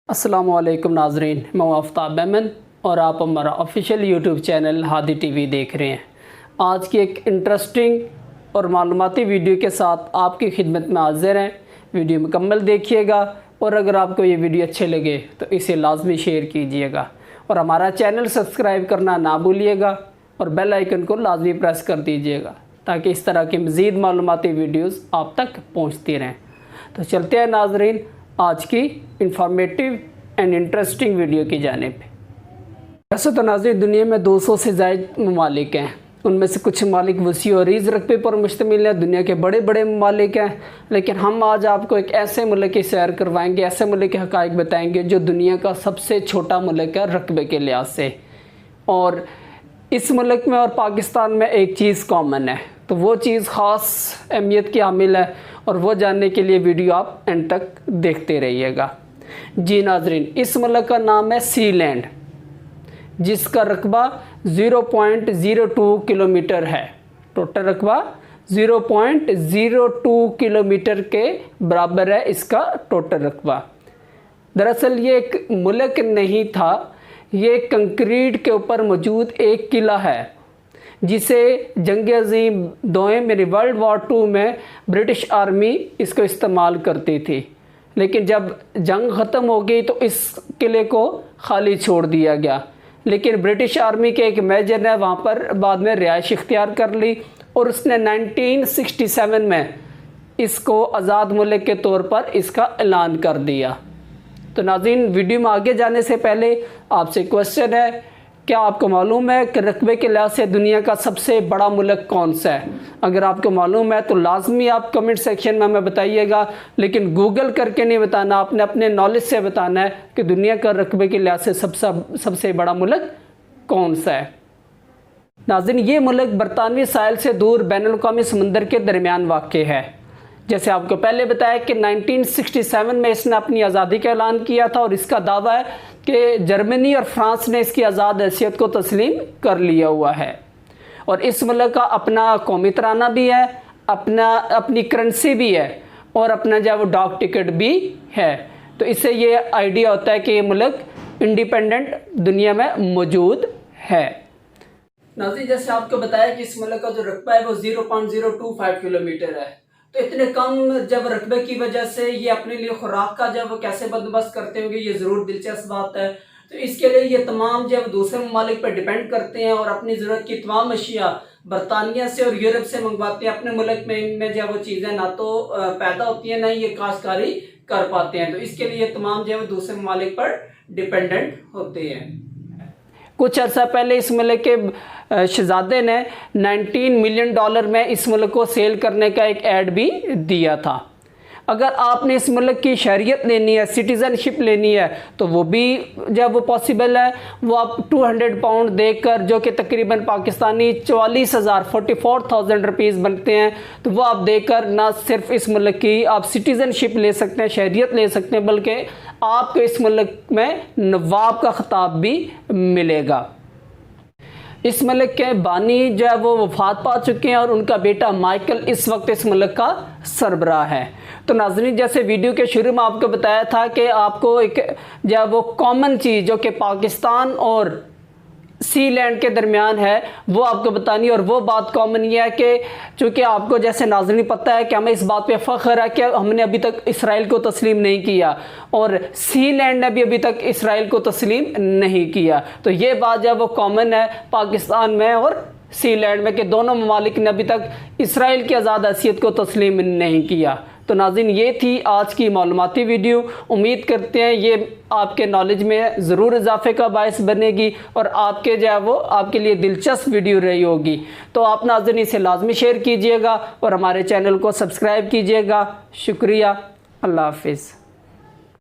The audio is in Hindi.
अस्सलामुअलैकुम नाजरीन, मैं आफ्ताब अहमद और आप हमारा official YouTube channel Hadi TV देख रहे हैं। आज की एक इंटरेस्टिंग और मालूमाती वीडियो के साथ आपकी खिदमत में हाजिर हैं। वीडियो मुकम्मल देखिएगा और अगर आपको ये वीडियो अच्छे लगे तो इसे लाजमी शेयर कीजिएगा और हमारा चैनल सब्सक्राइब करना ना भूलिएगा और बेल आइकन को लाजमी प्रेस कर दीजिएगा ताकि इस तरह की मज़ीद मालूमाती वीडियोज़ आप तक पहुँचती रहें। तो चलते हैं नाजरीन आज की इंफॉर्मेटिव एंड इंटरेस्टिंग वीडियो की जानिब। वैसे तो नाज़रीन दुनिया में 200 से ज़ायद ममालिक हैं। उनमें से कुछ ममालिक वसी और रीज़ रकबे पर मुश्तमिल हैं, दुनिया के बड़े बड़े ममालिक हैं। लेकिन हम आज आपको एक ऐसे मुल्क की सैर करवाएंगे, ऐसे मुल्क के हक़ाइक़ बताएंगे जो दुनिया का सबसे छोटा मुल्क है रकबे के लिहाज से। और इस मुल्क में और पाकिस्तान में एक चीज़ कॉमन है, तो वो चीज़ ख़ास अहमियत की हामिल है और वो जानने के लिए वीडियो आप एंड तक देखते रहिएगा। जी नाजरीन, इस मुल्क का नाम है सीलैंड, जिसका रकबा 0.02 किलोमीटर है। टोटल रकबा 0.02 किलोमीटर के बराबर है इसका टोटल रकबा। दरअसल ये एक मुल्क नहीं था, ये कंक्रीट के ऊपर मौजूद एक किला है जिसे जंग अज़ीम दोम यानी वर्ल्ड वार 2 में ब्रिटिश आर्मी इसको इस्तेमाल करती थी। लेकिन जब जंग ख़त्म हो गई तो इस किले को खाली छोड़ दिया गया। लेकिन ब्रिटिश आर्मी के एक मेजर ने वहाँ पर बाद में रिहाइश इख्तियार कर ली और उसने 1967 में इसको आज़ाद मुल्क के तौर पर इसका ऐलान कर दिया। तो नाज़रीन, वीडियो में आगे जाने से पहले आपसे क्वेश्चन है, क्या आपको मालूम है कि रकबे के लिहाज से दुनिया का सबसे बड़ा मुल्क कौन सा है? अगर आपको मालूम है तो लाजमी आप कमेंट सेक्शन में हमें बताइएगा, लेकिन गूगल करके नहीं बताना, आपने अपने नॉलेज से बताना है कि दुनिया का रकबे के लिहाज से सबसे बड़ा मुल्क कौन सा है। नाज़रीन, ये मुल्क बरतानवी साहिल से दूर बैनुल-अक़वामी समंदर के दरमियान वाक़ है। जैसे आपको पहले बताया कि 1967 में इसने अपनी आज़ादी का ऐलान किया था और इसका दावा है कि जर्मनी और फ्रांस ने इसकी आज़ाद हैसियत को तस्लीम कर लिया हुआ है। और इस मुल्क का अपना कौमी तराना भी है, अपनी करेंसी भी है और अपना जो वो डाक टिकट भी है। तो इससे ये आइडिया होता है कि ये मुल्क इंडिपेंडेंट दुनिया में मौजूद है। नाज़रीन, जैसे आपको बताया कि इस मुल्क का जो रकबा है वो 0.025 किलोमीटर है। तो इतने कम जब रकबे की वजह से ये अपने लिए खुराक का जब कैसे बंदोबस्त करते होंगे, ये ज़रूर दिलचस्प बात है। तो इसके लिए ये तमाम जब दूसरे ममालिक पर डिपेंड करते हैं और अपनी ज़रूरत की तमाम अशिया बरतानिया से और यूरोप से मंगवाते हैं। अपने मुल्क में इनमें जब वो चीज़ें ना तो पैदा होती हैं, ना ही ये काश्तकारी कर पाते हैं। तो इसके लिए तमाम जो है दूसरे ममालिक पर डिपेंडेंट होते हैं। कुछ अर्सा पहले इस मुल्क के शहजादे ने $19 मिलियन में इस मुल्क को सेल करने का एक ऐड भी दिया था। अगर आपने इस मुल्क की शहरियत लेनी है, सिटीज़नशिप लेनी है, तो वो भी जब वो पॉसिबल है, वो आप 200 पाउंड देकर, जो कि तकरीबन पाकिस्तानी 44,000 रुपीज़ बनते हैं, तो वो आप देकर ना सिर्फ इस मुल्क की आप सिटीज़नशिप ले सकते हैं, शहरियत ले सकते हैं, बल्कि आपको इस मुल्क में नवाब का खिताब भी मिलेगा। इस मुल्क के बानी जो है वो वफात पा चुके हैं और उनका बेटा माइकल इस वक्त इस मुल्क का सरबराह है। तो नाज़रीन, जैसे वीडियो के शुरू में आपको बताया था कि आपको एक जो है वो कॉमन चीज़ जो कि पाकिस्तान और सीलैंड के दरमियान है वो आपको बतानी, और वो बात कॉमन ये है कि चूँकि आपको जैसे नाज़रीन पता है कि हमें इस बात पे फ़ख्र है कि हमने अभी तक इसराइल को तस्लीम नहीं किया और सीलैंड ने भी अभी तक इसराइल को तस्लीम नहीं किया। तो ये बात जो है वो कॉमन है पाकिस्तान में और सीलैंड में कि दोनों ममालिक ने अभी तक इसराइल की आज़ाद हैसियत को तस्लीम नहीं किया। तो नाज़रीन, ये थी आज की मालूमाती वीडियो। उम्मीद करते हैं ये आपके नॉलेज में ज़रूर इजाफे का बायस बनेगी और आपके जो है वो आपके लिए दिलचस्प वीडियो रही होगी। तो आप नाज़रीन इसे लाजमी शेयर कीजिएगा और हमारे चैनल को सब्सक्राइब कीजिएगा। शुक्रिया। अल्लाह हाफिज़।